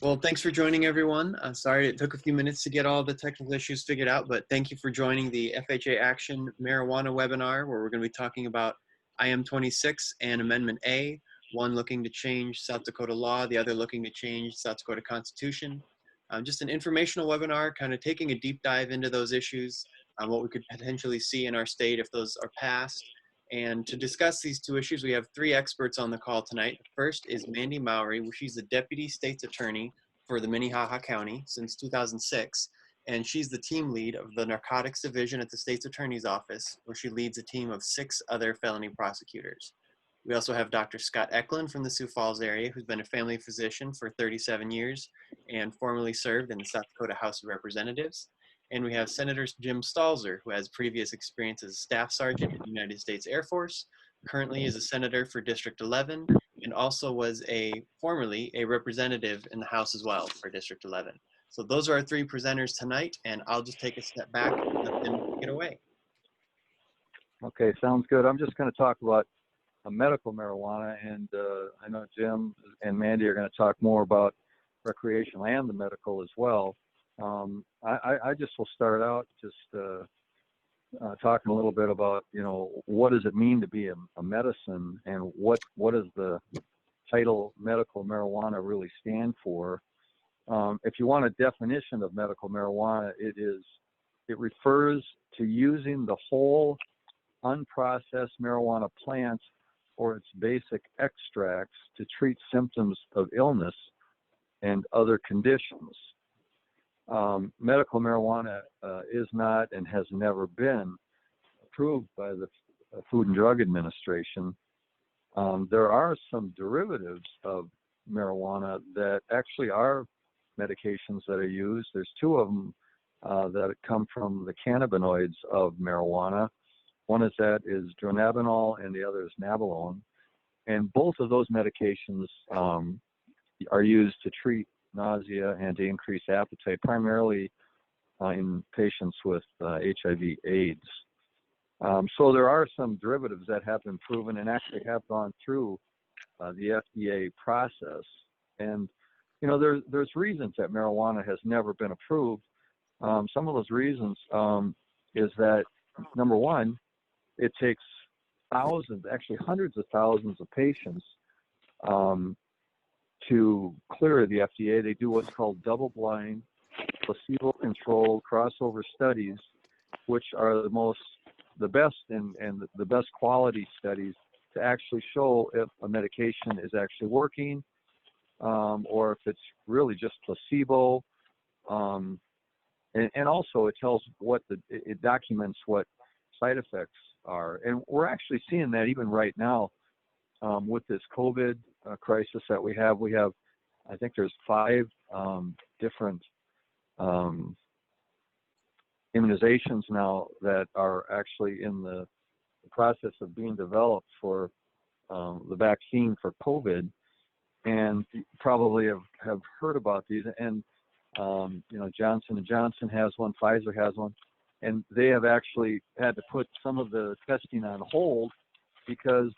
Well, thanks for joining, everyone. Sorry it took a few minutes to get all the technical issues figured out, but thank you for joining the FHA Action Marijuana webinar, where we're going to be talking about IM26 and Amendment A, one looking to change South Dakota law, the other looking to change South Dakota Constitution. Just an informational webinar, kind of taking a deep dive into those issues, what we could potentially see in our state if those are passed. And to discuss these two issues, we have three experts on the call tonight. The first is Mandy Mowry. She's the Deputy State's Attorney for the Minnehaha County since 2006, and she's the team lead of the Narcotics Division at the State's Attorney's Office, where she leads a team of 6 other felony prosecutors. We also have Dr. Scott Eklund from the Sioux Falls area, who's been a family physician for 37 years and formerly served in the South Dakota House of Representatives. And we have Senator Jim Stalzer, who has previous experience as a staff sergeant in the United States Air Force, currently is a senator for District 11, and also was formerly a representative in the House as well for District 11. So those are our 3 presenters tonight, and I'll just take a step back and let them take it away. Okay, sounds good. I'm just going to talk about medical marijuana, and I know Jim and Mandy are going to talk more about recreational and the medical as well. I just will start out just talking a little bit about, what does it mean to be a medicine, and what does the title medical marijuana really stand for? If you want a definition of medical marijuana, it refers to using the whole unprocessed marijuana plant or its basic extracts to treat symptoms of illness and other conditions. Medical marijuana is not and has never been approved by the Food and Drug Administration. There are some derivatives of marijuana that actually are medications that are used. There's 2 of them that come from the cannabinoids of marijuana. One is dronabinol, and the other is nabilone. And both of those medications are used to treat nausea and to increase appetite, primarily in patients with HIV/AIDS. So there are some derivatives that have been proven and actually have gone through the FDA process. And there's reasons that marijuana has never been approved. Some of those reasons is that, number one, it takes thousands, actually hundreds of thousands of patients to clear the FDA. They do what's called double-blind, placebo-controlled crossover studies, which are the best and the best quality studies to actually show if a medication is actually working, or if it's really just placebo. And also it tells it documents what side effects are. And we're actually seeing that even right now with this COVID crisis that we have. I think there's 5 different immunizations now that are actually in the process of being developed for the vaccine for COVID. And you probably have heard about these. And Johnson & Johnson has one, Pfizer has one, and they have actually had to put some of the testing on hold because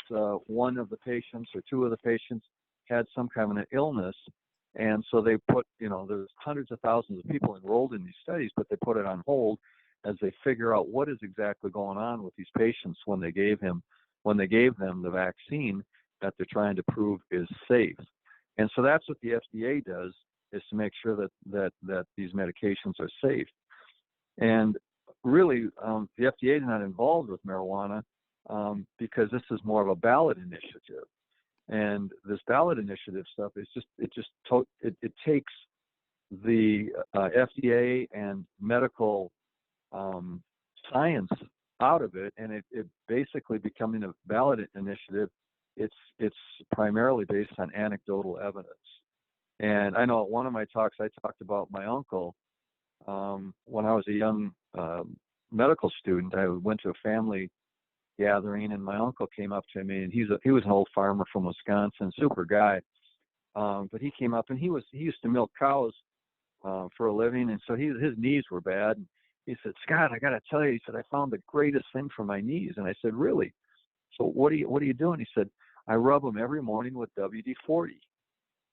one of the patients or 2 of the patients had some kind of an illness. And so they put, there's hundreds of thousands of people enrolled in these studies, but they put it on hold as they figure out what is exactly going on with these patients when they gave them the vaccine that they're trying to prove is safe. And so that's what the FDA does, is to make sure that these medications are safe. And really, the FDA is not involved with marijuana because this is more of a ballot initiative. And this ballot initiative stuff is it takes the FDA and medical science out of it, and it basically becoming a ballot initiative. It's primarily based on anecdotal evidence. And I know at one of my talks I talked about my uncle. When I was a young medical student, I went to a family gathering, and my uncle came up to me, and he was an old farmer from Wisconsin, super guy. But he came up, and he used to milk cows for a living, and so his knees were bad. And he said, "Scott, I got to tell you," he said, "I found the greatest thing for my knees." And I said, "Really? So what are you doing?" He said, "I rub them every morning with WD-40."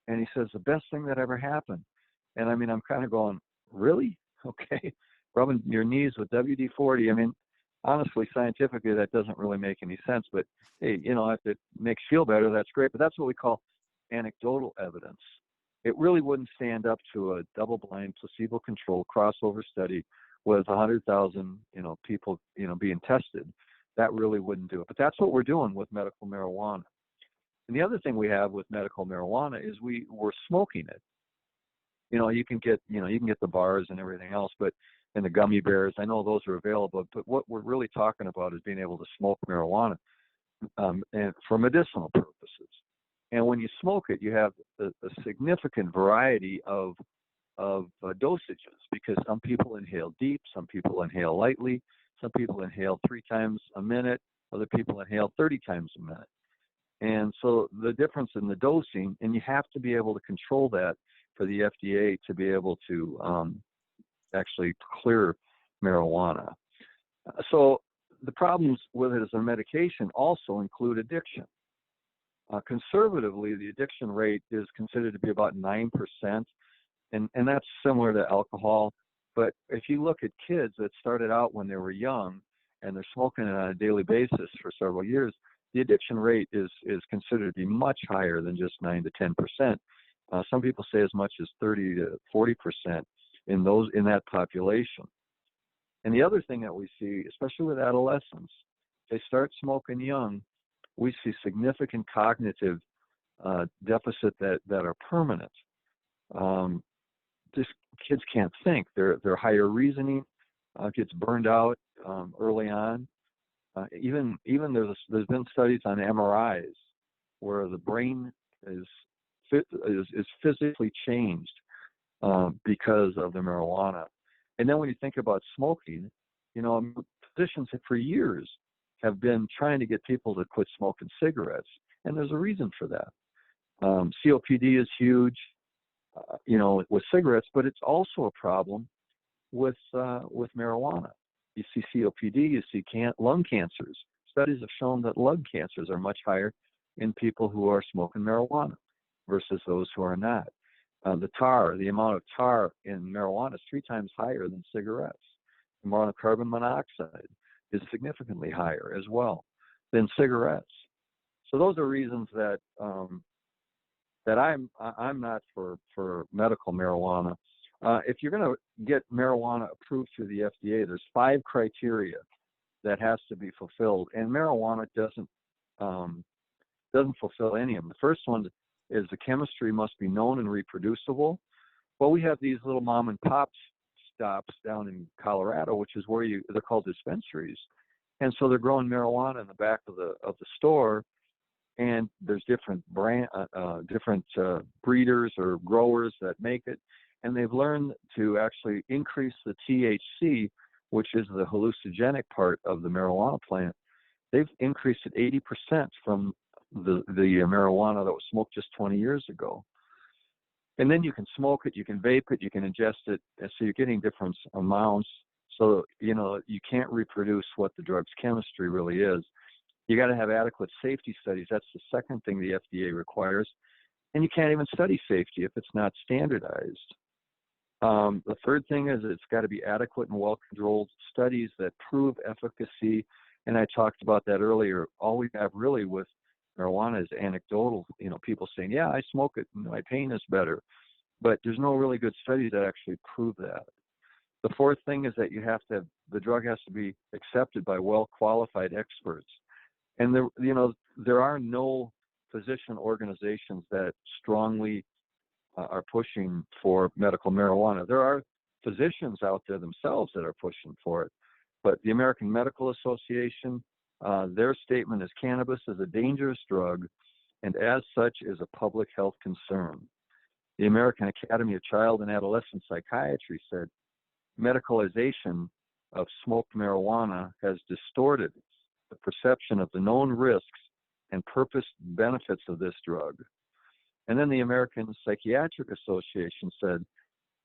And he says, the best thing that ever happened. And I mean, I'm kind of going, really? Okay. Rubbing your knees with WD-40. I mean, honestly, scientifically, that doesn't really make any sense. But hey, you know, if it makes you feel better, that's great. But that's what we call anecdotal evidence. It really wouldn't stand up to a double-blind, placebo-controlled crossover study with 100,000, you know, people, you know, being tested. That really wouldn't do it. But that's what we're doing with medical marijuana. And the other thing we have with medical marijuana is we're smoking it. You know, you can get the bars and everything else, but and the gummy bears, I know those are available. But what we're really talking about is being able to smoke marijuana and for medicinal purposes. And when you smoke it, you have a significant variety of dosages, because some people inhale deep, some people inhale lightly, some people inhale 3 times a minute, other people inhale 30 times a minute. And so the difference in the dosing, and you have to be able to control that for the FDA to be able to actually clear marijuana. So the problems with it as a medication also include addiction. Conservatively, the addiction rate is considered to be about 9%, and that's similar to alcohol. But if you look at kids that started out when they were young and they're smoking it on a daily basis for several years, the addiction rate is considered to be much higher than just 9 to 10%. Some people say as much as 30 to 40% in that population. And the other thing that we see, especially with adolescents, they start smoking young, we see significant cognitive deficit that are permanent. Just kids can't think. Their higher reasoning gets burned out early on. Even there's been studies on MRIs where the brain is physically changed because of the marijuana. And then when you think about smoking, you know, physicians for years have been trying to get people to quit smoking cigarettes, and there's a reason for that. COPD is huge, you know, with cigarettes, but it's also a problem with marijuana. You see COPD, you see lung cancers. Studies have shown that lung cancers are much higher in people who are smoking marijuana versus those who are not. The amount of tar in marijuana is 3 times higher than cigarettes. The amount of carbon monoxide is significantly higher as well than cigarettes. So those are reasons that I'm not for medical marijuana. If you're going to get marijuana approved through the FDA, there's 5 criteria that has to be fulfilled, and marijuana doesn't fulfill any of them. The first one is the chemistry must be known and reproducible. Well, we have these little mom and pop stops down in Colorado, which is where they're called dispensaries, and so they're growing marijuana in the back of the store, and there's different breeders or growers that make it, and they've learned to actually increase the THC, which is the hallucinogenic part of the marijuana plant. They've increased it 80% from the marijuana that was smoked just 20 years ago. And then you can smoke it, you can vape it, you can ingest it, and so you're getting different amounts. So, you know, you can't reproduce what the drug's chemistry really is. You got to have adequate safety studies. That's the second thing the FDA requires. And you can't even study safety if it's not standardized. The third thing is it's got to be adequate and well-controlled studies that prove efficacy. And I talked about that earlier. All we have really with marijuana is anecdotal, you know, people saying, yeah, I smoke it and my pain is better. But there's no really good studies that actually prove that. The fourth thing is that the drug has to be accepted by well-qualified experts. And there are no physician organizations that strongly are pushing for medical marijuana. There are physicians out there themselves that are pushing for it. But the American Medical Association, their statement is cannabis is a dangerous drug and as such is a public health concern. The American Academy of Child and Adolescent Psychiatry said medicalization of smoked marijuana has distorted the perception of the known risks and purposed benefits of this drug. And then the American Psychiatric Association said,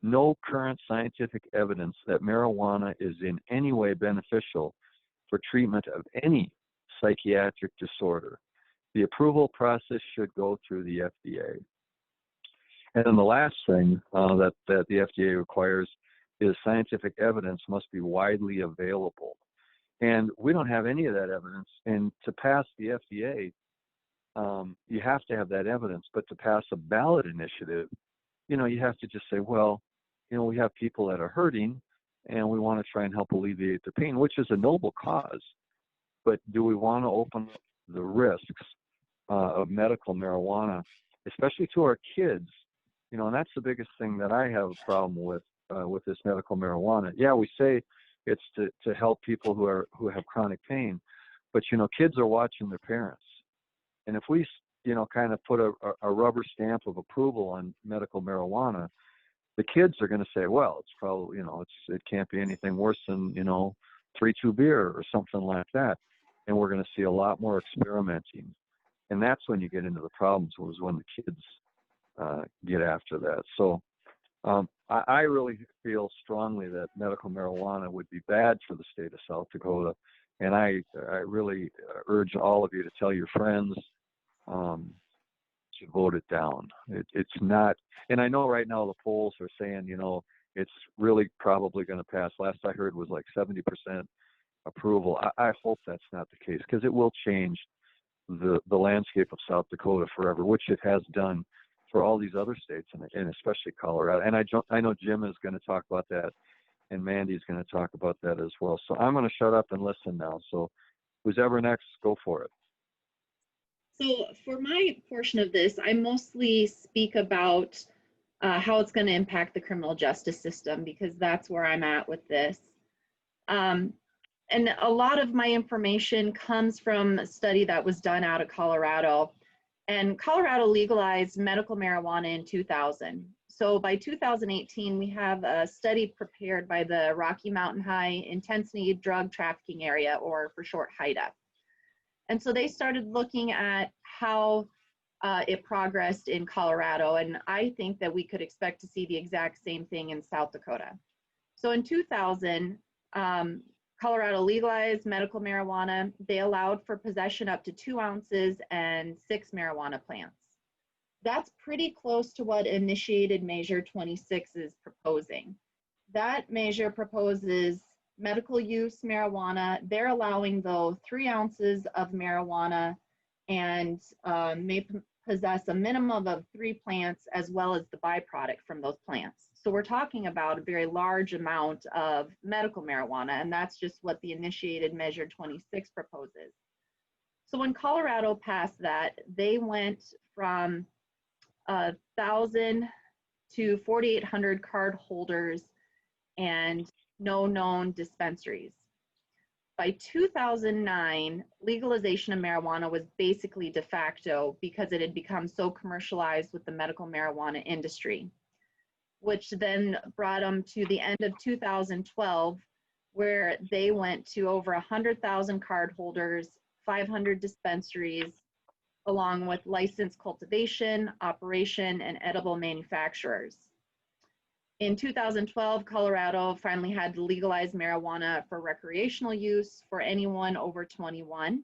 no current scientific evidence that marijuana is in any way beneficial for treatment of any psychiatric disorder. The approval process should go through the FDA. And then the last thing that the FDA requires is scientific evidence must be widely available. And we don't have any of that evidence. And to pass the FDA, you have to have that evidence. But to pass a ballot initiative, you have to just say, well, we have people that are hurting, and we want to try and help alleviate their pain, which is a noble cause. But do we want to open up the risks of medical marijuana, especially to our kids? And that's the biggest thing that I have a problem with this medical marijuana. Yeah, we say it's to help people who have chronic pain, but kids are watching their parents, and if we kind of put a rubber stamp of approval on medical marijuana, the kids are going to say, well, it's probably it can't be anything worse than 3-2 beer or something like that, and we're going to see a lot more experimenting, and that's when you get into the problems. Was when the kids get after that. So I really feel strongly that medical marijuana would be bad for the state of South Dakota, and I really urge all of you to tell your friends to vote it down. It's not, and I know right now the polls are saying it's really probably going to pass. Last I heard was like 70% approval. I hope that's not the case, because it will change the landscape of South Dakota forever, which it has done for all these other states, and especially Colorado. And I know Jim is going to talk about that, and Mandy's going to talk about that as well. So I'm going to shut up and listen now. So who's ever next, go for it. So for my portion of this, I mostly speak about how it's going to impact the criminal justice system, because that's where I'm at with this. And a lot of my information comes from a study that was done out of Colorado. And Colorado legalized medical marijuana in 2000. So by 2018, we have a study prepared by the Rocky Mountain High Intensity Drug Trafficking Area, or for short, HIDTA. And so they started looking at how it progressed in Colorado. And I think that we could expect to see the exact same thing in South Dakota. So in 2000, Colorado legalized medical marijuana. They allowed for possession up to 2 ounces and 6 marijuana plants. That's pretty close to what initiated Measure 26 is proposing. That measure proposes medical use marijuana. They're allowing, though, 3 ounces of marijuana and may possess a minimum of 3 plants, as well as the byproduct from those plants. So we're talking about a very large amount of medical marijuana, and that's just what the initiated Measure 26 proposes. So when Colorado passed that, they went from 1,000 to 4,800 card holders and no known dispensaries. By 2009, legalization of marijuana was basically de facto, because it had become so commercialized with the medical marijuana industry, which then brought them to the end of 2012, where they went to over 100,000 card holders, 500 dispensaries, along with licensed cultivation, operation, and edible manufacturers. In 2012, Colorado finally had to legalize marijuana for recreational use for anyone over 21.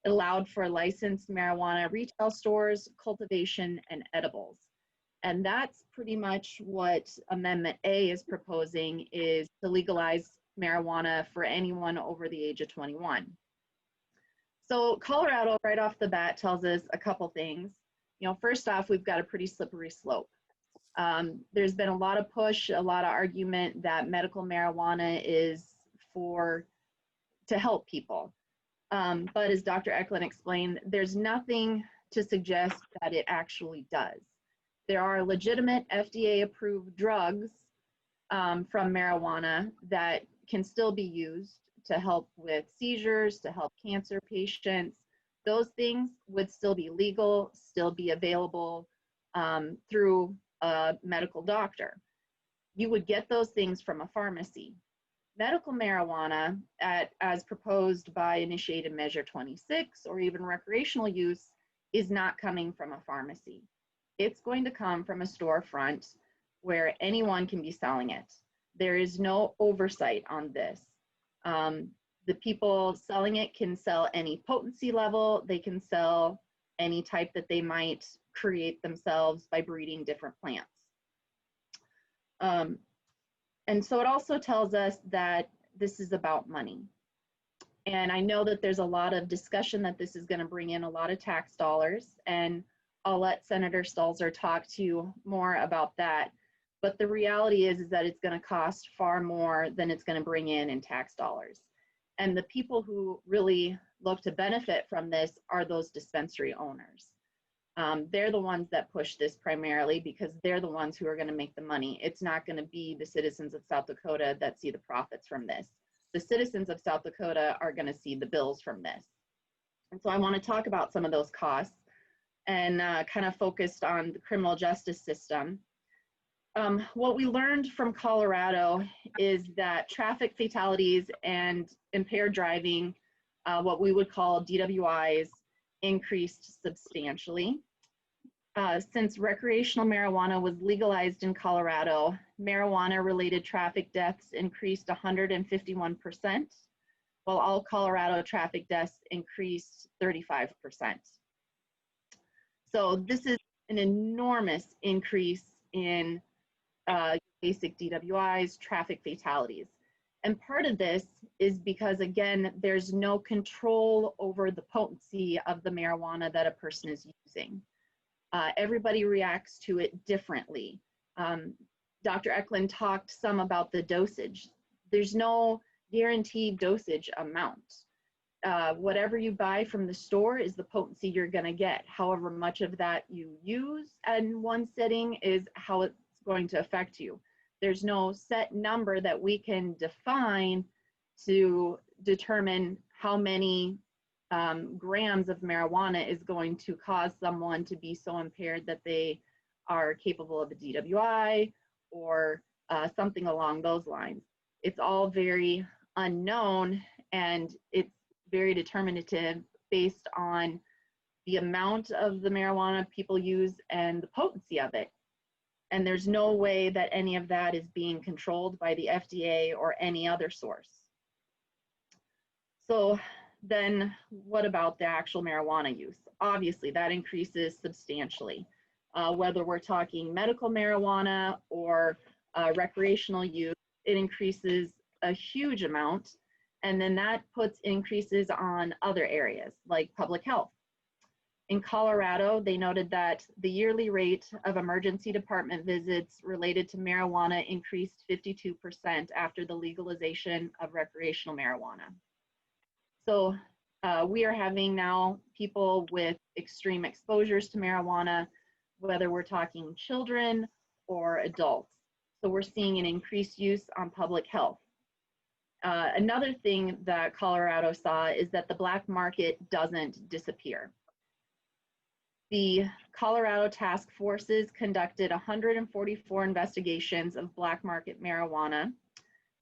It allowed for licensed marijuana retail stores, cultivation, and edibles. And that's pretty much what Amendment A is proposing, is to legalize marijuana for anyone over the age of 21. So Colorado, right off the bat, tells us a couple things. First off, we've got a pretty slippery slope. There's been a lot of push, a lot of argument that medical marijuana is to help people. But as Dr. Eklund explained, there's nothing to suggest that it actually does. There are legitimate FDA-approved drugs from marijuana that can still be used to help with seizures, to help cancer patients. Those things would still be legal, still be available through a medical doctor. You would get those things from a pharmacy. Medical marijuana, as proposed by initiated Measure 26, or even recreational use, is not coming from a pharmacy. It's going to come from a storefront where anyone can be selling it. There is no oversight on this. The people selling it can sell any potency level. They can sell any type that they might create themselves by breeding different plants. And so it also tells us that this is about money. And I know that there's a lot of discussion that this is going to bring in a lot of tax dollars, and I'll let Senator Stalzer talk to you more about that. But the reality is that it's going to cost far more than it's going to bring in tax dollars. And the people who really look to benefit from this are those dispensary owners. They're the ones that push this primarily because they're the ones who are going to make the money. It's not going to be the citizens of South Dakota that see the profits from this. The citizens of South Dakota are going to see the bills from this. And so I want to talk about some of those costs and kind of focused on the criminal justice system. What we learned from Colorado is that traffic fatalities and impaired driving, what we would call DWIs, increased substantially. Since recreational marijuana was legalized in Colorado, marijuana-related traffic deaths increased 151%, while all Colorado traffic deaths increased 35%. So this is an enormous increase in basic DWIs, traffic fatalities. And part of this is because, again, there's no control over the potency of the marijuana that a person is using. Everybody reacts to it differently. Dr. Eklund talked some about the dosage. There's no guaranteed dosage amount. Whatever you buy from the store is the potency you're going to get. However much of that you use in one setting is how it's going to affect you. There's no set number that we can define to determine how many grams of marijuana is going to cause someone to be so impaired that they are capable of a DWI or something along those lines. It's all very unknown, and it's very determinative based on the amount of the marijuana people use and the potency of it. And there's no way that any of that is being controlled by the FDA or any other source. So then what about the actual marijuana use? Obviously, that increases substantially. Whether we're talking medical marijuana or recreational use, it increases a huge amount. And then that puts increases on other areas like public health. In Colorado, they noted that the yearly rate of emergency department visits related to marijuana increased 52% after the legalization of recreational marijuana. So we are having now people with extreme exposures to marijuana, whether we're talking children or adults. So we're seeing an increased use on public health. Another thing that Colorado saw is that the black market doesn't disappear. The Colorado task forces conducted 144 investigations of black market marijuana,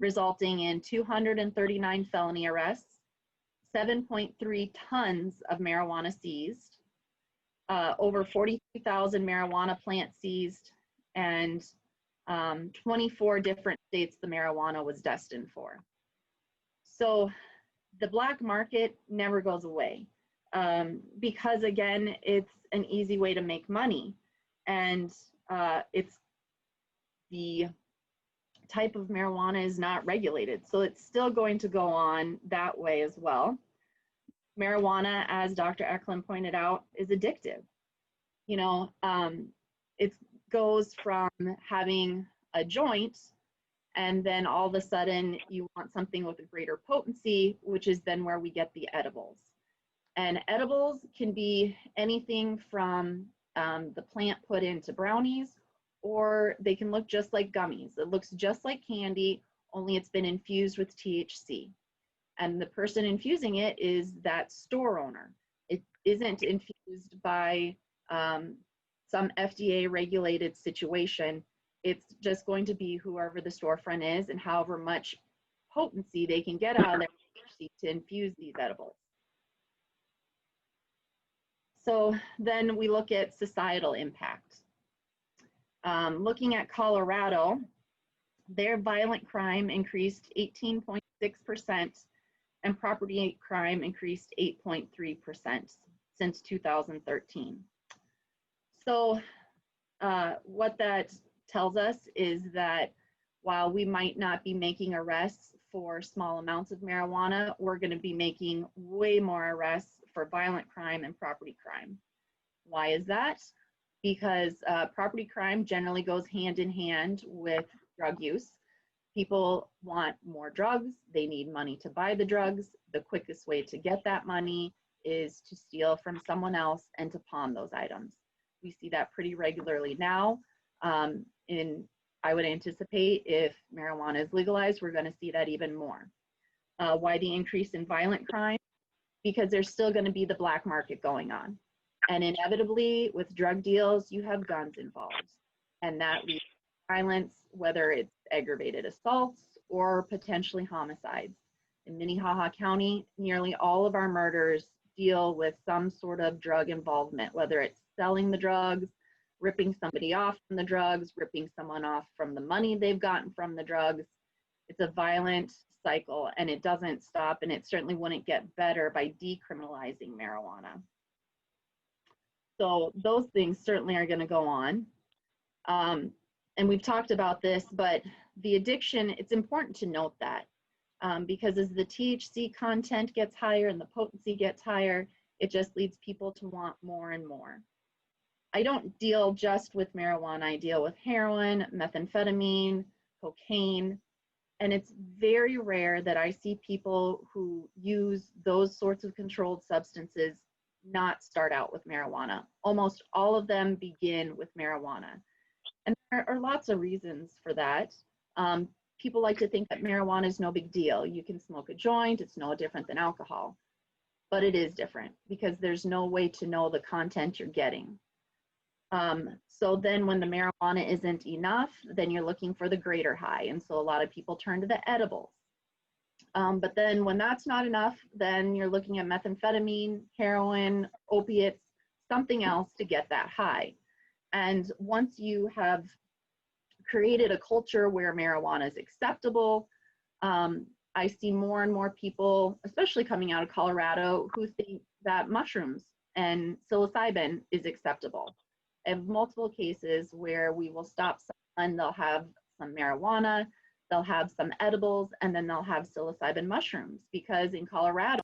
resulting in 239 felony arrests, 7.3 tons of marijuana seized, over 42,000 marijuana plants seized, and 24 different states the marijuana was destined for. So the black market never goes away because, again, it's an easy way to make money, and it's the type of marijuana is not regulated, so it's still going to go on that way as well. Marijuana, as Dr. Eklund pointed out, is addictive. You know, it goes from having a joint and then all of a sudden you want something with a greater potency, which is then where we get the edibles. And edibles can be anything from the plant put into brownies, or they can look just like gummies. It looks just like candy, only it's been infused with THC. And the person infusing it is that store owner. It isn't infused by some FDA regulated situation. It's just going to be whoever the storefront is and however much potency they can get out of their THC to infuse these edibles. So then we look at societal impact. Looking at Colorado, their violent crime increased 18.6% and property crime increased 8.3%. since 2013. So what that tells us is that while we might not be making arrests for small amounts of marijuana, we're going to be making way more arrests for violent crime and property crime. Why is that? Because property crime generally goes hand in hand with drug use. People want more drugs. They need money to buy the drugs. The quickest way to get that money is to steal from someone else and to pawn those items. We see that pretty regularly now. I would anticipate if marijuana is legalized, we're going to see that even more. Why the increase in violent crime? Because there's still going to be the black market going on. And inevitably, with drug deals, you have guns involved. And that leads to violence, whether it's aggravated assaults or potentially homicides. In Minnehaha County, nearly all of our murders deal with some sort of drug involvement, whether it's selling the drugs, ripping somebody off from the drugs, ripping someone off from the money they've gotten from the drugs. It's a violent cycle and it doesn't stop, and it certainly wouldn't get better by decriminalizing marijuana. So those things certainly are going to go on. And we've talked about this, but the addiction, it's important to note that because as the THC content gets higher and the potency gets higher, it just leads people to want more and more. I don't deal just with marijuana. I deal with heroin, methamphetamine, cocaine, and it's very rare that I see people who use those sorts of controlled substances not start out with marijuana. Almost all of them begin with marijuana. And there are lots of reasons for that. People like to think that marijuana is no big deal. You can smoke a joint, it's no different than alcohol. But it is different because there's no way to know the content you're getting. So then when the marijuana isn't enough, then you're looking for the greater high. And so a lot of people turn to the edibles. But then when that's not enough, then you're looking at methamphetamine, heroin, opiates, something else to get that high. And once you have created a culture where marijuana is acceptable, I see more and more people, especially coming out of Colorado, who think that mushrooms and psilocybin is acceptable. I have multiple cases where we will stop someone, they'll have some marijuana, they'll have some edibles, and then they'll have psilocybin mushrooms, because in Colorado,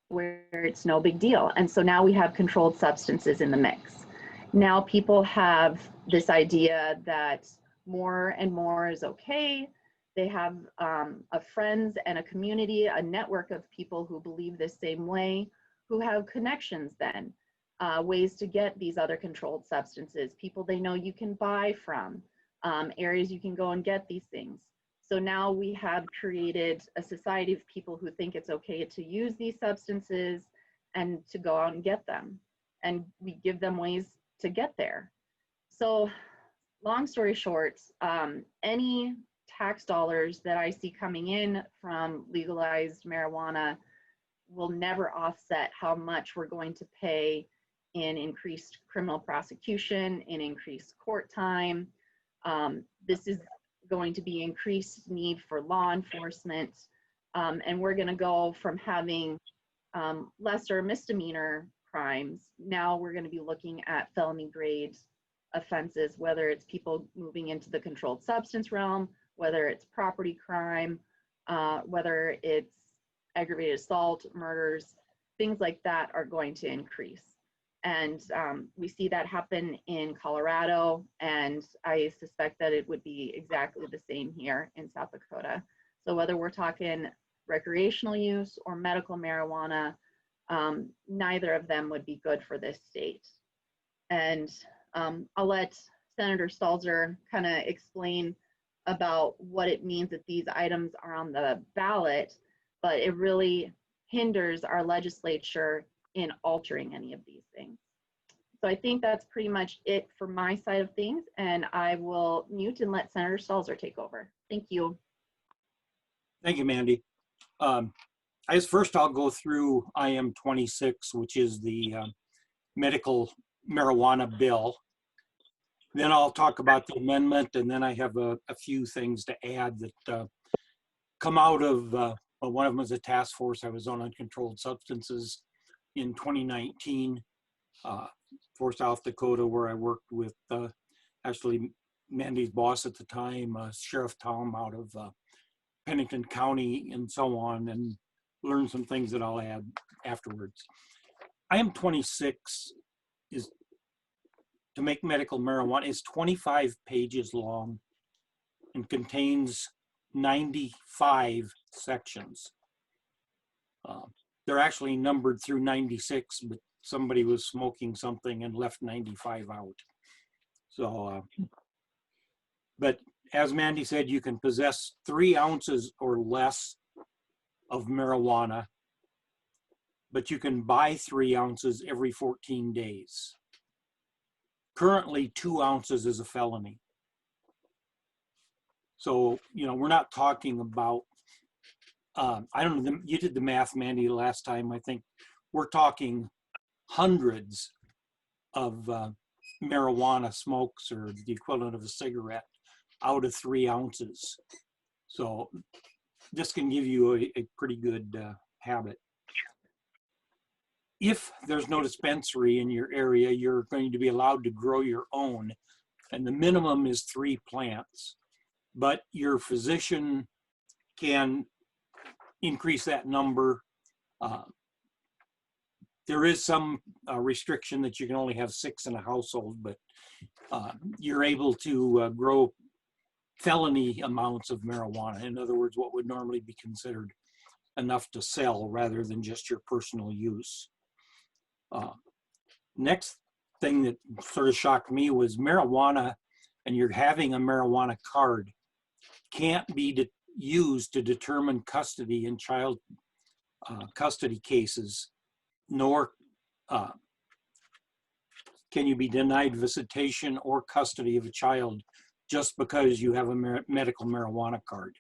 where it's no big deal. And so now we have controlled substances in the mix. Now people have this idea that more and more is okay. They have a friends and a community, a network of people who believe the same way, who have connections then. Ways to get these other controlled substances, people they know you can buy from, areas you can go and get these things. So now we have created a society of people who think it's okay to use these substances and to go out and get them. And we give them ways to get there. So long story short, any tax dollars that I see coming in from legalized marijuana will never offset how much we're going to pay in increased criminal prosecution, in increased court time. This is going to be increased need for law enforcement. And we're going to go from having lesser misdemeanor crimes. Now we're going to be looking at felony grade offenses, whether it's people moving into the controlled substance realm, whether it's property crime, whether it's aggravated assault, murders, things like that are going to increase. And we see that happen in Colorado, and I suspect that it would be exactly the same here in South Dakota. So whether we're talking recreational use or medical marijuana, neither of them would be good for this state. And I'll let Senator Stalzer kind of explain about what it means that these items are on the ballot, but it really hinders our legislature in altering any of these things. So I think that's pretty much it for my side of things, and I will mute and let Senator Stalzer take over. Thank you. Thank you, Mandy. First I'll go through IM 26, which is the medical marijuana bill. Then I'll talk about the amendment, and then I have a few things to add that come out of Well, one of them was a task force I was on uncontrolled substances in 2019 for South Dakota, where I worked with actually Mandy's boss at the time, Sheriff Tom out of Pennington County and so on, and learned some things that I'll add afterwards. IM 26 is to make medical marijuana is 25 pages long and contains 95 sections. They're actually numbered through 96, but somebody was smoking something and left 95 out. So, but as Mandy said, you can possess 3 ounces or less of marijuana, but you can buy 3 ounces every 14 days. Currently, 2 ounces is a felony. So, you know, we're not talking about, I don't know, you did the math, Mandy, last time. I think we're talking hundreds of marijuana smokes, or the equivalent of a cigarette, out of 3 ounces. So this can give you a pretty good habit. If there's no dispensary in your area, you're going to be allowed to grow your own, and the minimum is 3 plants. But your physician can increase that number. There is some restriction that you can only have 6 in a household, but you're able to grow felony amounts of marijuana. In other words, what would normally be considered enough to sell rather than just your personal use. Next thing that sort of shocked me was marijuana, and you're having a marijuana card, can't be used to determine custody in child custody cases, nor can you be denied visitation or custody of a child just because you have a medical marijuana card.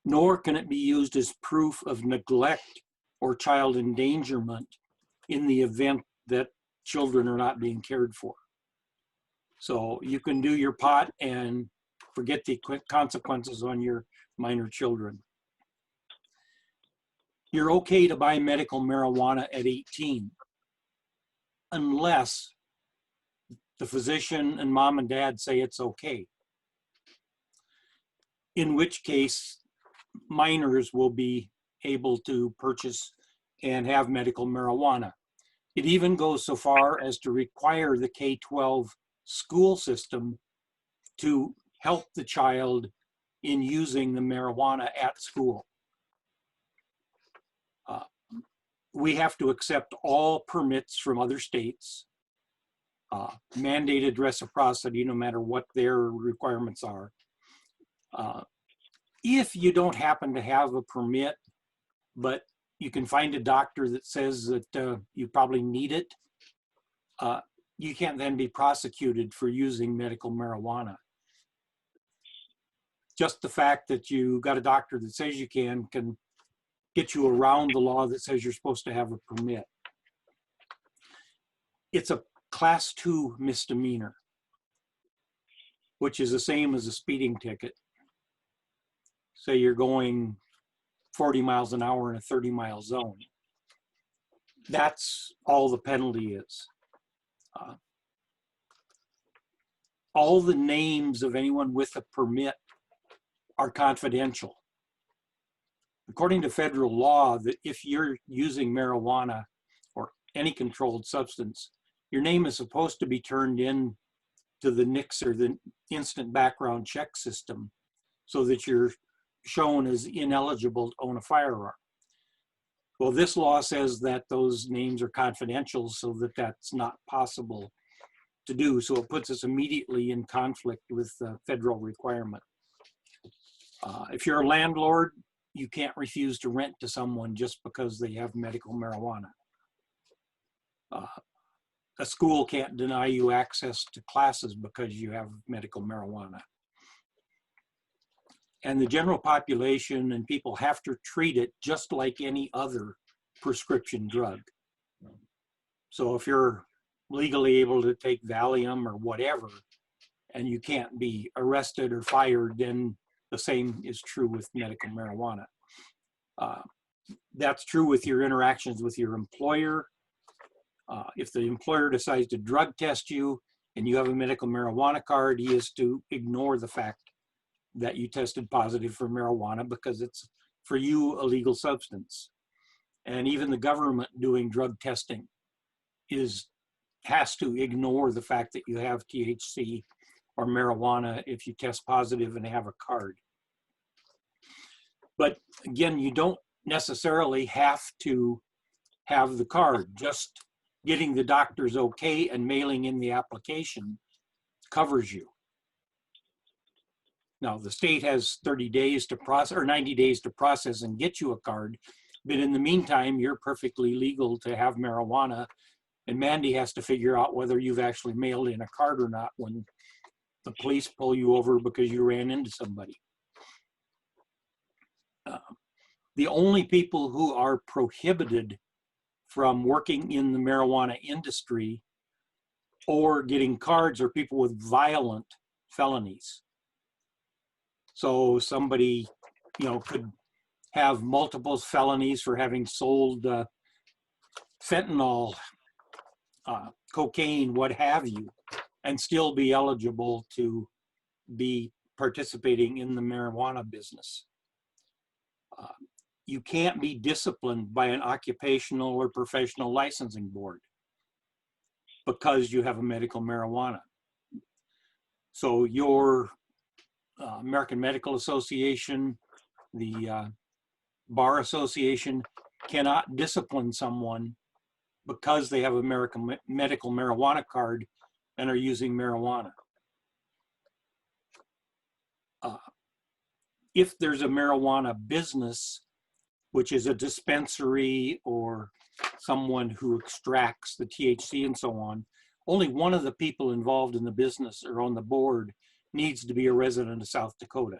Nor can it be used as proof of neglect or child endangerment in the event that children are not being cared for. So you can do your pot and forget the consequences on your minor children. You're okay to buy medical marijuana at 18, unless the physician and mom and dad say it's okay. In which case, minors will be able to purchase and have medical marijuana. It even goes so far as to require the K-12 school system to help the child in using the marijuana at school. We have to accept all permits from other states, mandated reciprocity no matter what their requirements are. If you don't happen to have a permit, but you can find a doctor that says that you probably need it, you can't then be prosecuted for using medical marijuana. Just the fact that you got a doctor that says you can get you around the law that says you're supposed to have a permit. It's a class 2 misdemeanor, which is the same as a speeding ticket. Say you're going 40 miles an hour in a 30-mile zone. That's all the penalty is. All the names of anyone with a permit are confidential. According to federal law, that if you're using marijuana or any controlled substance, your name is supposed to be turned in to the NICS, or the instant background check system, so that you're shown as ineligible to own a firearm. Well, this law says that those names are confidential, so that that's not possible to do. So it puts us immediately in conflict with the federal requirement. If you're a landlord, you can't refuse to rent to someone just because they have medical marijuana. A school can't deny you access to classes because you have medical marijuana. And the general population and people have to treat it just like any other prescription drug. So if you're legally able to take Valium or whatever, and you can't be arrested or fired, then the same is true with medical marijuana. That's true with your interactions with your employer. If the employer decides to drug test you and you have a medical marijuana card, he is to ignore the fact that you tested positive for marijuana because it's, for you, a legal substance. And even the government doing drug testing has to ignore the fact that you have THC or marijuana if you test positive and have a card. But again, you don't necessarily have to have the card. Just getting the doctor's okay and mailing in the application covers you. Now, the state has 30 days to process, or 90 days to process and get you a card. But in the meantime, you're perfectly legal to have marijuana. And Mandy has to figure out whether you've actually mailed in a card or not when the police pull you over because you ran into somebody. The only people who are prohibited from working in the marijuana industry or getting cards are people with violent felonies. So somebody, could have multiple felonies for having sold fentanyl, cocaine, what have you, and still be eligible to be participating in the marijuana business. You can't be disciplined by an occupational or professional licensing board because you have a medical marijuana. So your American Medical Association, the Bar Association cannot discipline someone because they have American medical marijuana card and are using marijuana. If there's a marijuana business, which is a dispensary or someone who extracts the THC and so on, only one of the people involved in the business or on the board needs to be a resident of South Dakota.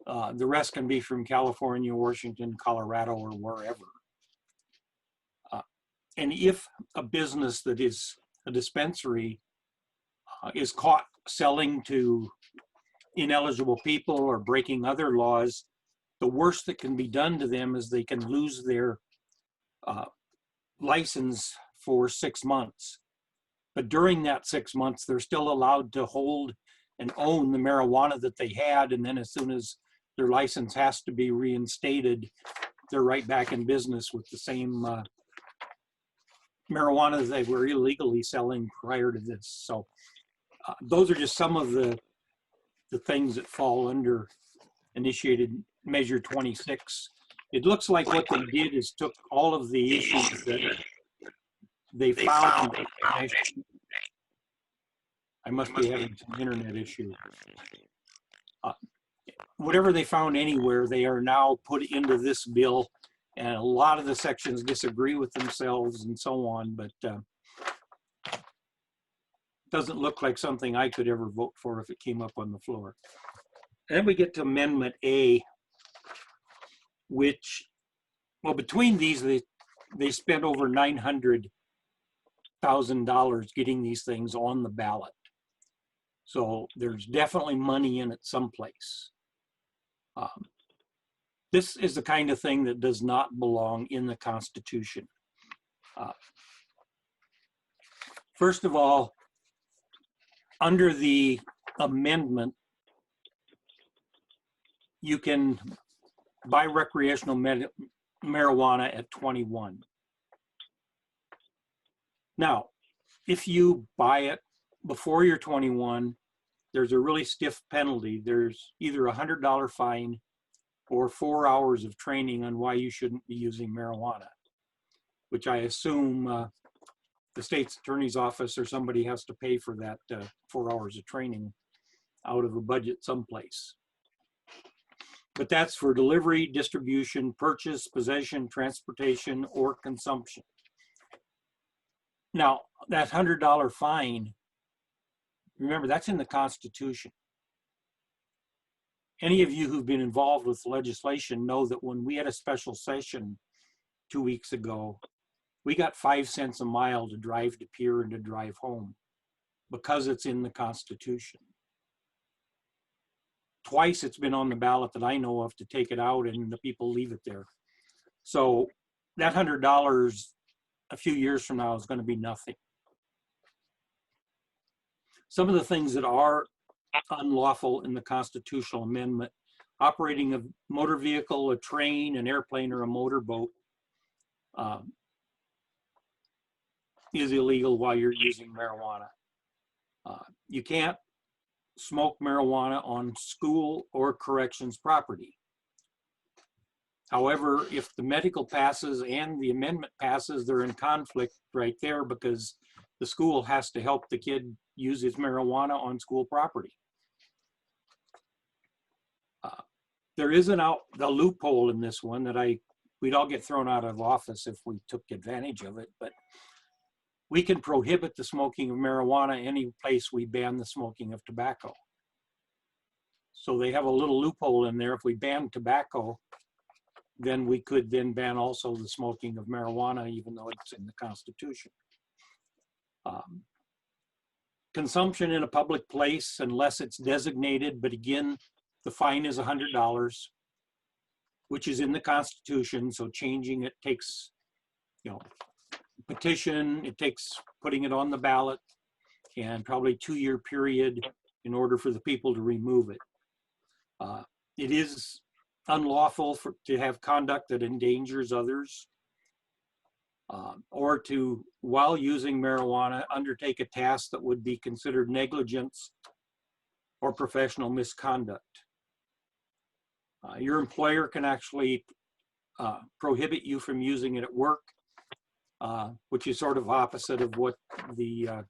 The rest can be from California, Washington, Colorado, or wherever. And if a business that is a dispensary is caught selling to ineligible people or breaking other laws, the worst that can be done to them is they can lose their license for 6 months. But during that 6 months, they're still allowed to hold and own the marijuana that they had. And then as soon as their license has to be reinstated, they're right back in business with the same marijuana that they were illegally selling prior to this. So those are just some of the things that fall under initiated Measure 26. It looks like what they did is took all of the issues that they found. I must be having some internet issue. Whatever they found anywhere, they are now put into this bill, and a lot of the sections disagree with themselves and so on, but doesn't look like something I could ever vote for if it came up on the floor. And then we get to Amendment A, which, well, between these, they spent over $900,000 getting these things on the ballot. So there's definitely money in it someplace. This is the kind of thing that does not belong in the Constitution. First of all, under the amendment, you can buy recreational marijuana at 21. Now, if you buy it before you're 21, there's a really stiff penalty. There's either a $100 fine or 4 hours of training on why you shouldn't be using marijuana, which I assume the state's attorney's office or somebody has to pay for that 4 hours of training out of a budget someplace. But that's for delivery, distribution, purchase, possession, transportation, or consumption. Now, that $100 fine, remember, that's in the Constitution. Any of you who've been involved with legislation know that when we had a special session 2 weeks ago, we got 5 cents a mile to drive to Pier and to drive home because it's in the Constitution. twice it's been on the ballot that I know of to take it out, and the people leave it there. So that $100 a few years from now is going to be nothing. Some of the things that are unlawful in the constitutional amendment: operating a motor vehicle, a train, an airplane, or a motorboat is illegal while you're using marijuana. You can't smoke marijuana on school or corrections property. However, if the medical passes and the amendment passes, they're in conflict right there, because the school has to help the kid use his marijuana on school property. There is a loophole in this one that we'd all get thrown out of office if we took advantage of it, but we can prohibit the smoking of marijuana any place we ban the smoking of tobacco. So they have a little loophole in there. If we ban tobacco, then we could then ban also the smoking of marijuana, even though it's in the Constitution. Consumption in a public place, unless it's designated, but again, the fine is $100, which is in the Constitution. So changing it takes, petition, it takes putting it on the ballot, and probably a 2-year period in order for the people to remove it. It is unlawful to have conduct that endangers others, or to, while using marijuana, undertake a task that would be considered negligence or professional misconduct. Your employer can actually prohibit you from using it at work, which is sort of opposite of what the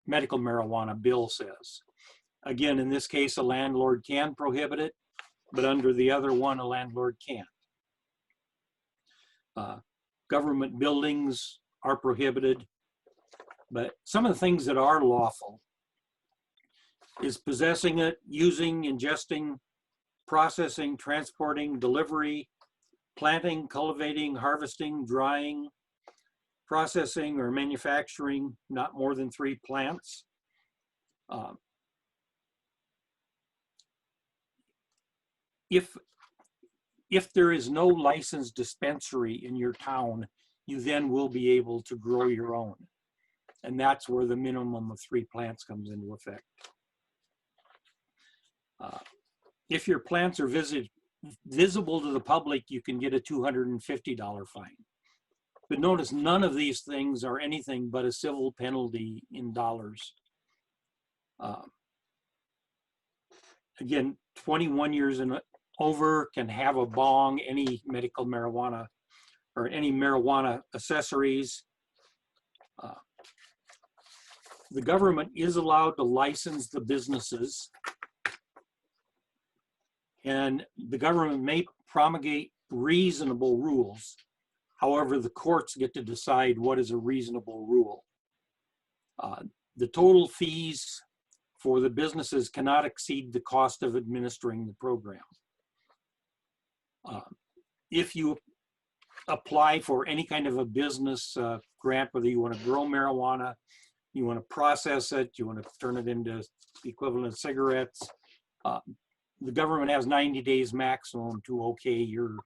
medical marijuana bill says. Again, in this case, a landlord can prohibit it, but under the other one, a landlord can't. Government buildings are prohibited, but some of the things that are lawful is possessing it, using, ingesting, processing, transporting, delivery, planting, cultivating, harvesting, drying, processing, or manufacturing not more than 3 plants. If there is no licensed dispensary in your town, you then will be able to grow your own. And that's where the minimum of 3 plants comes into effect. If your plants are visible to the public, you can get a $250 fine. But notice none of these things are anything but a civil penalty in dollars. Again, 21 years and over can have a bong, any medical marijuana, or any marijuana accessories. The government is allowed to license the businesses, and the government may promulgate reasonable rules. However, the courts get to decide what is a reasonable rule. The total fees for the businesses cannot exceed the cost of administering the program. If you apply for any kind of a business grant, whether you want to grow marijuana, you want to process it, you want to turn it into the equivalent of cigarettes, the government has 90 days maximum to okay your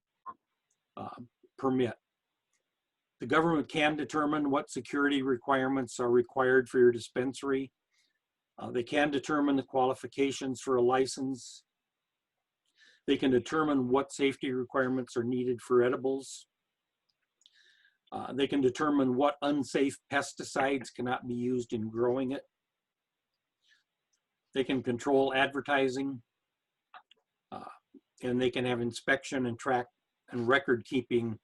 permit. The government can determine what security requirements are required for your dispensary. They can determine the qualifications for a license. They can determine what safety requirements are needed for edibles. They can determine what unsafe pesticides cannot be used in growing it. They can control advertising, and they can have inspection and track and record keeping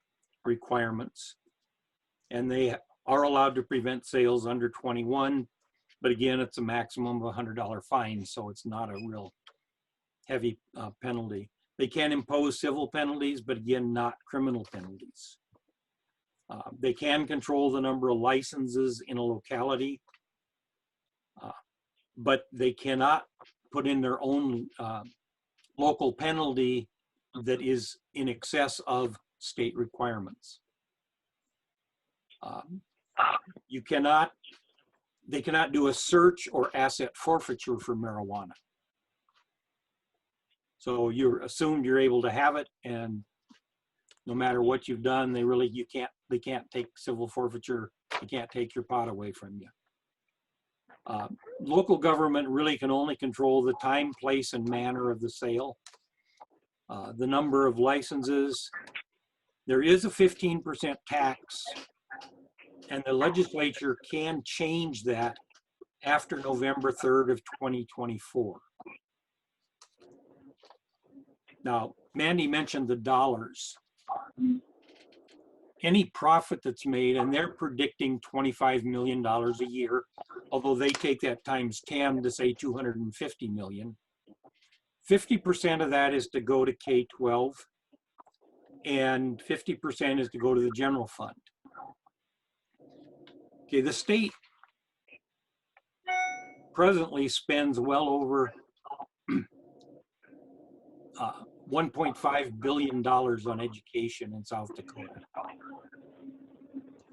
requirements. And they are allowed to prevent sales under 21, but again, it's a maximum of $100 fine, so it's not a real heavy penalty. They can impose civil penalties, but again, not criminal penalties. They can control the number of licenses in a locality, but they cannot put in their own local penalty that is in excess of state requirements. They cannot do a search or asset forfeiture for marijuana. So you're assumed you're able to have it, and no matter what you've done, they can't take civil forfeiture. They can't take your pot away from you. Local government really can only control the time, place, and manner of the sale. The number of licenses. There is a 15% tax, and the legislature can change that after November 3rd of 2024. Now, Mandy mentioned the dollars. Any profit that's made, and they're predicting $25 million a year, although they take that times 10 to say 250 million. 50% of that is to go to K-12, and 50% is to go to the general fund. Okay, the state presently spends well over $1.5 billion on education in South Dakota.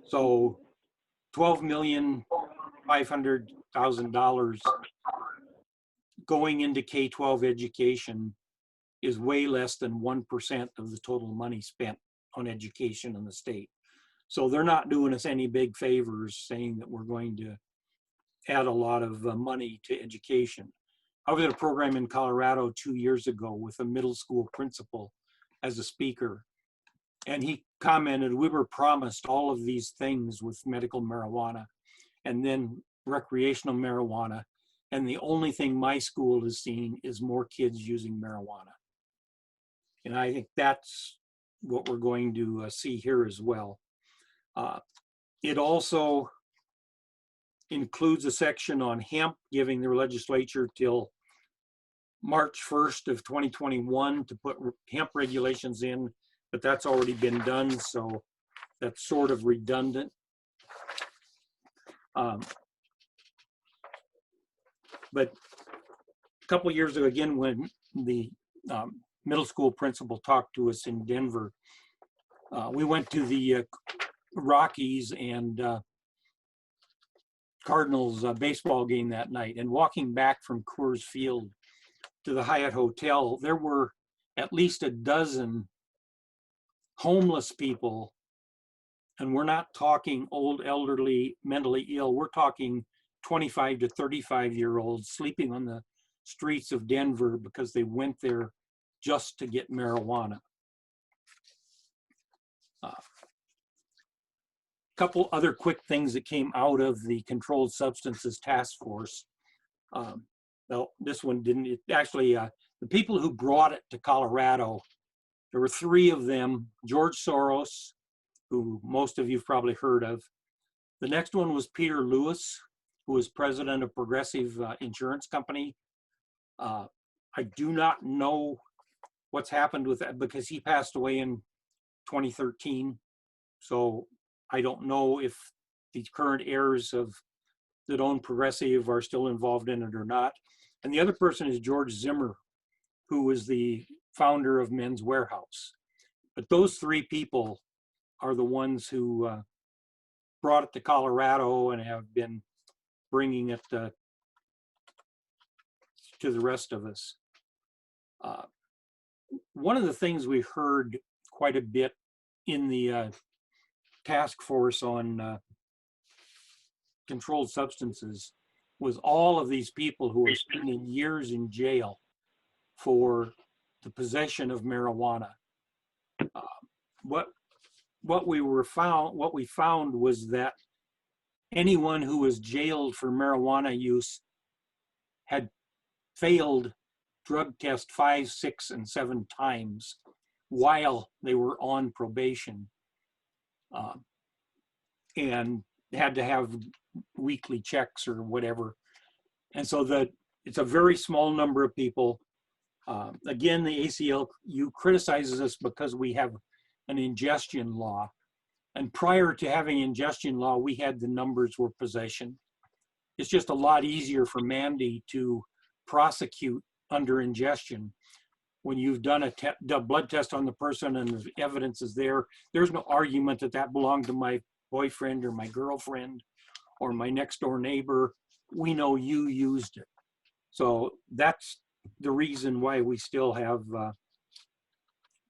So $12,500,000 going into K-12 education is way less than 1% of the total money spent on education in the state. So they're not doing us any big favors saying that we're going to add a lot of money to education. I was at a program in Colorado 2 years ago with a middle school principal as a speaker, and he commented, we were promised all of these things with medical marijuana and then recreational marijuana, and the only thing my school is seeing is more kids using marijuana. And I think that's what we're going to see here as well. It also includes a section on hemp, giving the legislature till March 1st of 2021 to put hemp regulations in, but that's already been done, so that's sort of redundant. But a couple of years ago, again, when the middle school principal talked to us in Denver, we went to the Rockies and Cardinals baseball game that night, and walking back from Coors Field to the Hyatt Hotel, there were at least a dozen homeless people, and we're not talking old, elderly, mentally ill. We're talking 25 to 35-year-olds sleeping on the streets of Denver because they went there just to get marijuana. Couple other quick things that came out of the Controlled Substances Task Force. Well, this one didn't. It actually, the people who brought it to Colorado, there were three of them. George Soros, who most of you've probably heard of. The next one was Peter Lewis, who was president of Progressive Insurance Company. I do not know what's happened with that because he passed away in 2013. So I don't know if the current heirs that own Progressive are still involved in it or not. And the other person is George Zimmer, who was the founder of Men's Warehouse. But those three people are the ones who brought it to Colorado and have been bringing it to the rest of us. One of the things we heard quite a bit in the task force on controlled substances was all of these people who are spending years in jail for the possession of marijuana. What we found was that anyone who was jailed for marijuana use had failed drug test 5, 6, and 7 times while they were on probation, and had to have weekly checks or whatever. And so it's a very small number of people. Again, the ACLU criticizes us because we have an ingestion law. And prior to having ingestion law, we had the numbers were possession. It's just a lot easier for Mandy to prosecute under ingestion. When you've done a blood test on the person and the evidence is there, there's no argument that that belonged to my boyfriend or my girlfriend or my next door neighbor. We know you used it. So that's the reason why we still have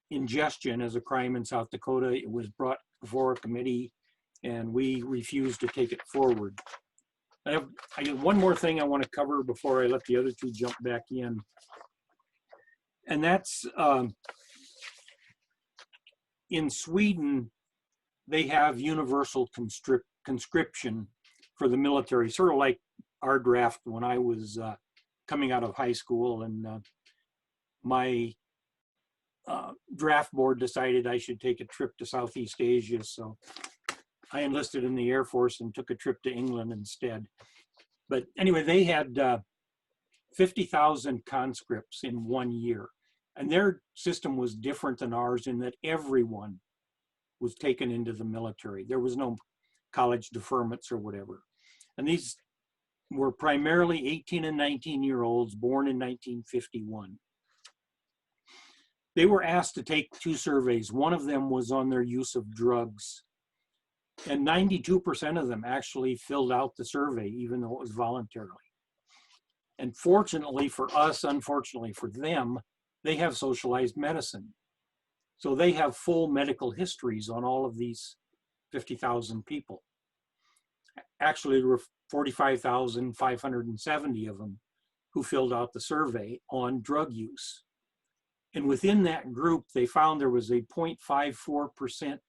ingestion as a crime in South Dakota. It was brought before a committee and we refused to take it forward. I have one more thing I want to cover before I let the other two jump back in. And that's in Sweden, they have universal conscription for the military, sort of like our draft when I was coming out of high school, and my draft board decided I should take a trip to Southeast Asia. So I enlisted in the Air Force and took a trip to England instead. But anyway, they had 50,000 conscripts in 1 year. And their system was different than ours in that everyone was taken into the military. There was no college deferments or whatever. And these were primarily 18 and 19-year-olds born in 1951. They were asked to take 2 surveys. One of them was on their use of drugs. And 92% of them actually filled out the survey, even though it was voluntarily. And fortunately for us, unfortunately for them, they have socialized medicine. So they have full medical histories on all of these 50,000 people. Actually, there were 45,570 of them who filled out the survey on drug use. And within that group, they found there was a 0.54%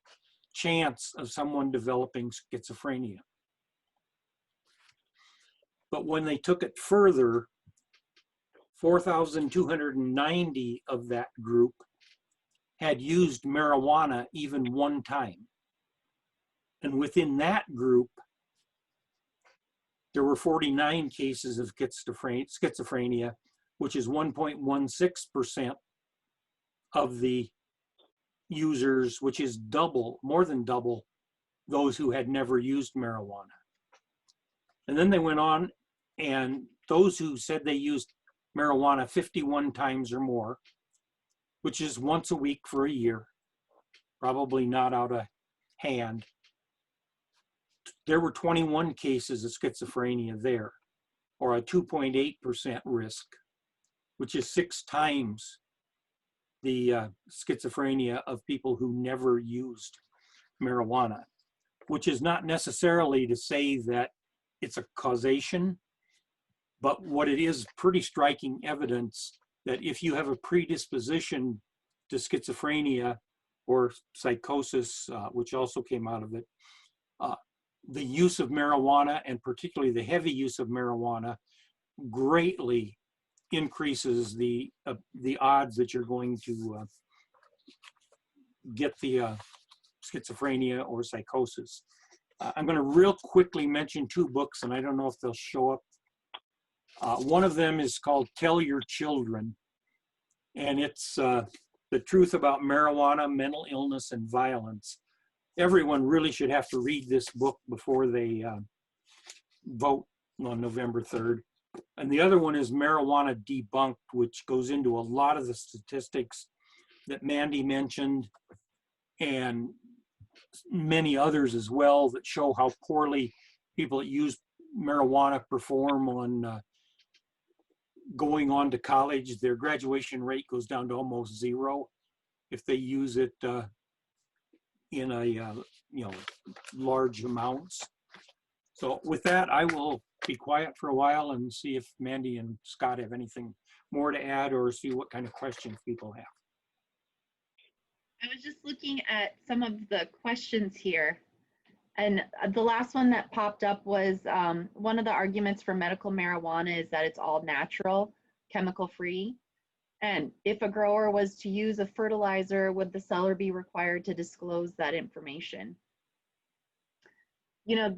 chance of someone developing schizophrenia. But when they took it further, 4,290 of that group had used marijuana even one time. And within that group, there were 49 cases of schizophrenia, which is 1.16% of the users, which is double, more than double, those who had never used marijuana. And then they went on, and those who said they used marijuana 51 times or more, which is once a week for a year, probably not out of hand. There were 21 cases of schizophrenia there, or a 2.8% risk, which is 6 times the schizophrenia of people who never used marijuana, which is not necessarily to say that it's a causation, but what it is, pretty striking evidence that if you have a predisposition to schizophrenia or psychosis, which also came out of it, the use of marijuana, and particularly the heavy use of marijuana, greatly increases the odds that you're going to get the schizophrenia or psychosis. I'm going to real quickly mention 2 books, and I don't know if they'll show up. One of them is called Tell Your Children, and it's the truth about marijuana, mental illness, and violence. Everyone really should have to read this book before they vote on November 3rd. And the other one is Marijuana Debunked, which goes into a lot of the statistics that Mandy mentioned and many others as well that show how poorly people that use marijuana perform on going on to college. Their graduation rate goes down to almost 0 if they use it in a large amounts. So with that, I will be quiet for a while and see if Mandy and Scott have anything more to add, or see what kind of questions people have. I was just looking at some of the questions here, and the last one that popped up was one of the arguments for medical marijuana is that it's all natural, chemical free. And if a grower was to use a fertilizer, would the seller be required to disclose that information? You know,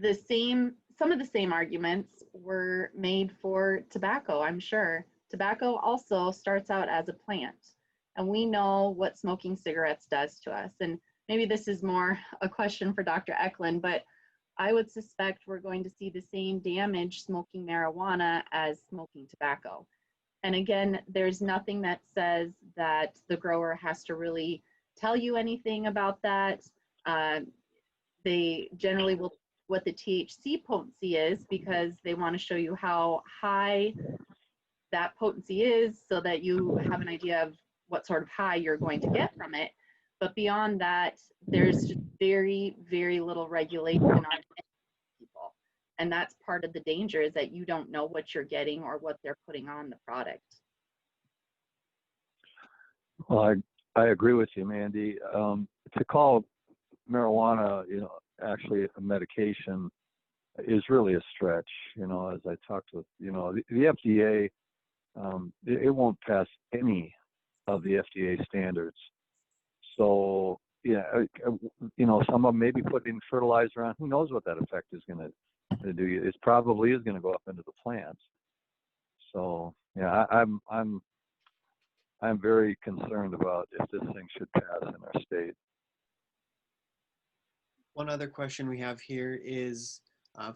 some of the same arguments were made for tobacco, I'm sure. Tobacco also starts out as a plant, and we know what smoking cigarettes does to us. And maybe this is more a question for Dr. Eklund, but I would suspect we're going to see the same damage smoking marijuana as smoking tobacco. And again, there's nothing that says that the grower has to really tell you anything about that. They generally will what the THC potency is, because they want to show you how high that potency is so that you have an idea of what sort of high you're going to get from it. But beyond that, there's just very, very little regulation on people. And that's part of the danger, is that you don't know what you're getting or what they're putting on the product. Well, I agree with you, Mandy. To call marijuana, actually a medication is really a stretch. As I talked with, the FDA, it won't pass any of the FDA standards. So, yeah, some of them may be putting fertilizer on. Who knows what that effect is going to do? It probably is going to go up into the plants. So, yeah, I'm very concerned about if this thing should pass in our state. One other question we have here is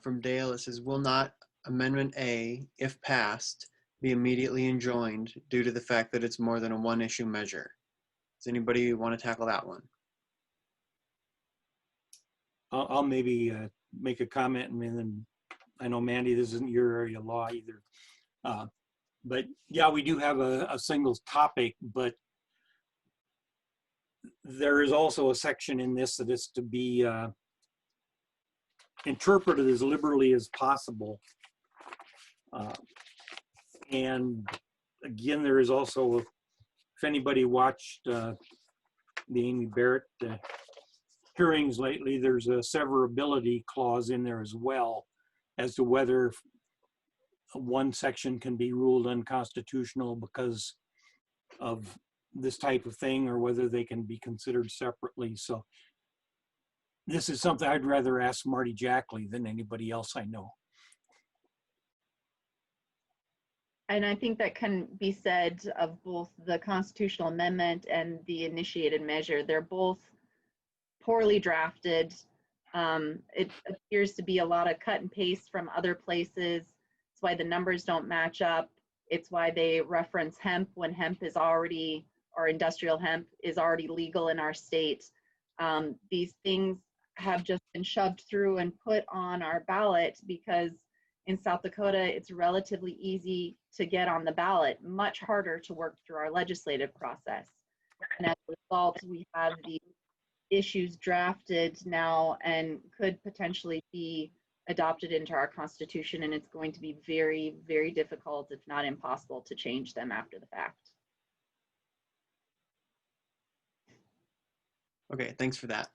from Dale. It says, will not Amendment A, if passed, be immediately enjoined due to the fact that it's more than a one-issue measure? Does anybody want to tackle that one? I'll maybe make a comment, and then I know, Mandy, this isn't your area of law either. But yeah, we do have a single topic, but there is also a section in this that is to be interpreted as liberally as possible. And again, there is also, if anybody watched the Amy Barrett hearings lately, there's a severability clause in there as well, as to whether one section can be ruled unconstitutional because of this type of thing, or whether they can be considered separately. So this is something I'd rather ask Marty Jackley than anybody else I know. And I think that can be said of both the constitutional amendment and the initiated measure. They're both poorly drafted. It appears to be a lot of cut and paste from other places. That's why the numbers don't match up. It's why they reference hemp when hemp is already, or industrial hemp is already legal in our state. These things have just been shoved through and put on our ballot because in South Dakota, it's relatively easy to get on the ballot, much harder to work through our legislative process. And as a result, we have the issues drafted now and could potentially be adopted into our Constitution, and it's going to be very, very difficult, if not impossible, to change them after the fact. Okay, thanks for that.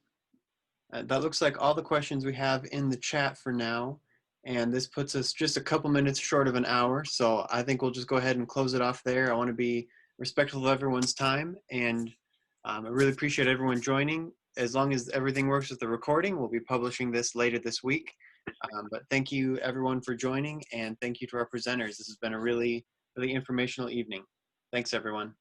That looks like all the questions we have in the chat for now, and this puts us just a couple minutes short of an hour, so I think we'll just go ahead and close it off there. I want to be respectful of everyone's time, and I really appreciate everyone joining. As long as everything works with the recording, we'll be publishing this later this week. But thank you everyone for joining, and thank you to our presenters. This has been a really, really informational evening. Thanks everyone.